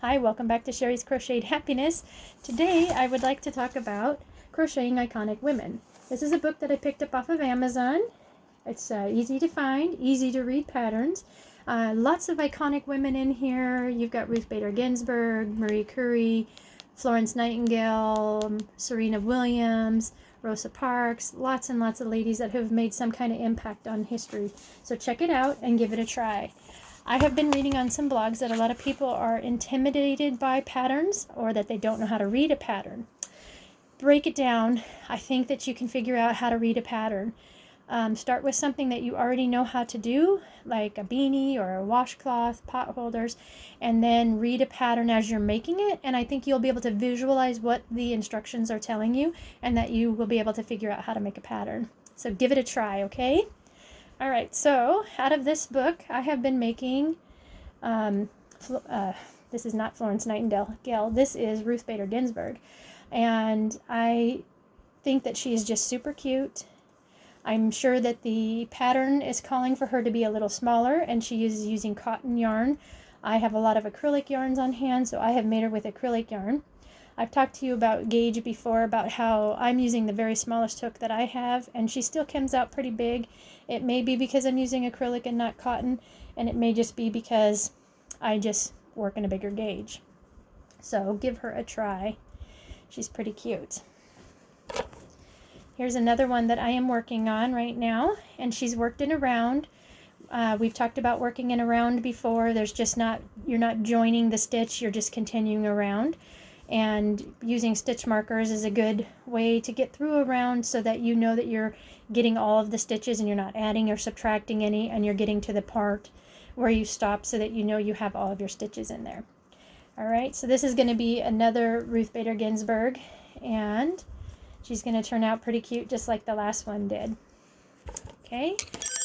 Hi, welcome back to Sherry's Crocheted Happiness. Today I would like to talk about Crocheting Iconic Women. This is a book that I picked up off of Amazon. It's easy to find, easy to read patterns. Lots of iconic women in here. You've got Ruth Bader Ginsburg, Marie Curie, Florence Nightingale, Serena Williams, Rosa Parks, lots and lots of ladies that have made some kind of impact on history. So check it out and give it a try. I have been reading on some blogs that a lot of people are intimidated by patterns or that they don't know how to read a pattern. Break it down. I think that you can figure out how to read a pattern. Start with something that you already know how to do, like a beanie or a washcloth, pot holders, and then read a pattern as you're making it. And I think you'll be able to visualize what the instructions are telling you and that you will be able to figure out how to make a pattern. So give it a try, okay? All right, so out of this book, I have been making, this is not Florence Nightingale, this is Ruth Bader Ginsburg, and I think that she is just super cute. I'm sure that the pattern is calling for her to be a little smaller, and she is using cotton yarn. I have a lot of acrylic yarns on hand, so I have made her with acrylic yarn. I've talked to you about gauge before, about how I'm using the very smallest hook that I have, and she still comes out pretty big. It may be because I'm using acrylic and not cotton, and it may just be because I just work in a bigger gauge. So give her a try. She's pretty cute. Here's another one that I am working on right now, and she's worked in a round. We've talked about working in a round before. There's just not, you're not joining the stitch, you're just continuing around. And using stitch markers is a good way to get through a round so that you know that you're getting all of the stitches and you're not adding or subtracting any, and you're getting to the part where you stop so that you know you have all of your stitches in there. All right, so this is going to be another Ruth Bader Ginsburg, and she's going to turn out pretty cute just like the last one did. Okay,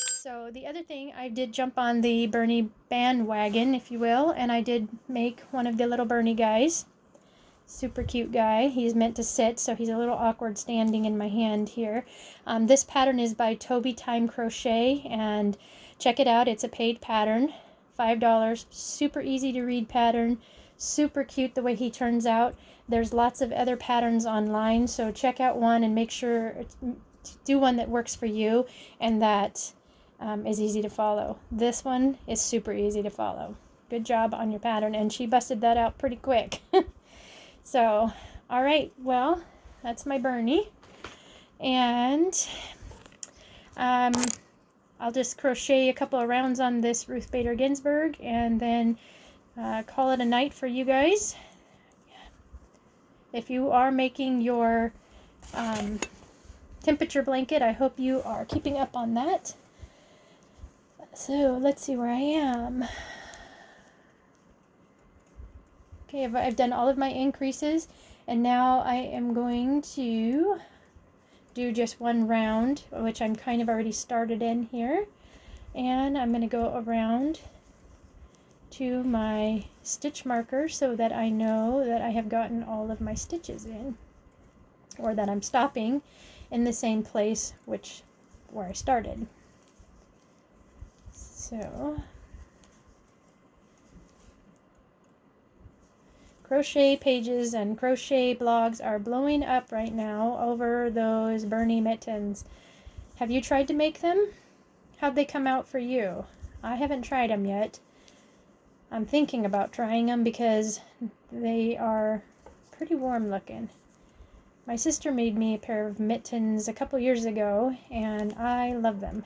so the other thing, I did jump on the Bernie bandwagon, if you will, and I did make one of the little Bernie guys. Super cute guy. He's meant to sit, so he's a little awkward standing in my hand here. This pattern is by Toby Time Crochet, and check it out. It's a paid pattern, $5. Super easy to read pattern. Super cute the way he turns out. There's lots of other patterns online, so check out one and make sure do one that works for you and that is easy to follow. This one is super easy to follow. Good job on your pattern, and she busted that out pretty quick. So, all right, well, that's my Bernie, and I'll just crochet a couple of rounds on this Ruth Bader Ginsburg, and then call it a night for you guys. If you are making your temperature blanket, I hope you are keeping up on that. So, let's see where I am. Okay, I've done all of my increases, and now I am going to do just one round, which I'm kind of already started in here, and I'm going to go around to my stitch marker so that I know that I have gotten all of my stitches in, or that I'm stopping in the same place where I started. So crochet pages and crochet blogs are blowing up right now over those Bernie mittens. Have you tried to make them? How'd they come out for you? I haven't tried them yet. I'm thinking about trying them because they are pretty warm looking. My sister made me a pair of mittens a couple years ago, and I love them.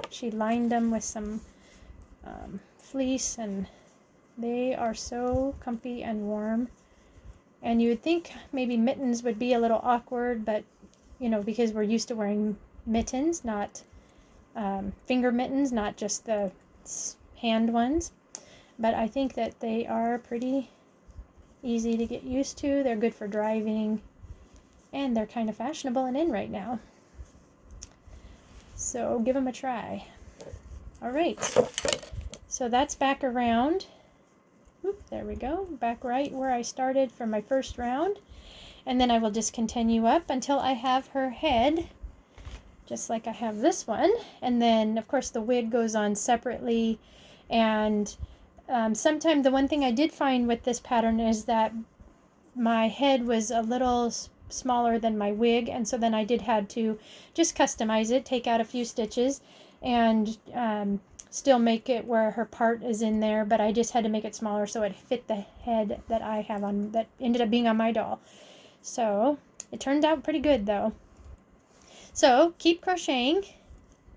She lined them with some fleece, and they are so comfy and warm. And you would think maybe mittens would be a little awkward, but you know, because we're used to wearing mittens, not finger mittens, not just the hand ones. But I think that they are pretty easy to get used to. They're good for driving, and they're kind of fashionable and in right now. So give them a try. All right, so that's back around. Oop, there we go, back right where I started for my first round, and then I will just continue up until I have her head, just like I have this one. And then of course the wig goes on separately, and Sometime the one thing I did find with this pattern is that my head was a little smaller than my wig, and so then I did had to just customize it, take out a few stitches, and still make it where her part is in there, but I just had to make it smaller so it fit the head that I have on, that ended up being on my doll. So it turned out pretty good though. So keep crocheting.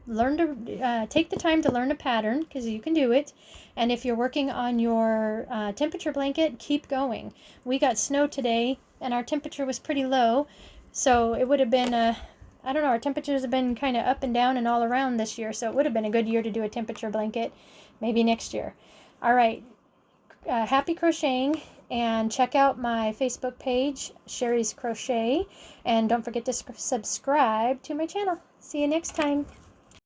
Learn to take the time to learn a pattern, because you can do it. And if you're working on your temperature blanket, keep going. We got snow today and our temperature was pretty low, so it would have been I don't know, our temperatures have been kind of up and down and all around this year, so it would have been a good year to do a temperature blanket, maybe next year. All right, happy crocheting, and check out my Facebook page, Sherry's Crochet, and don't forget to subscribe to my channel. See you next time.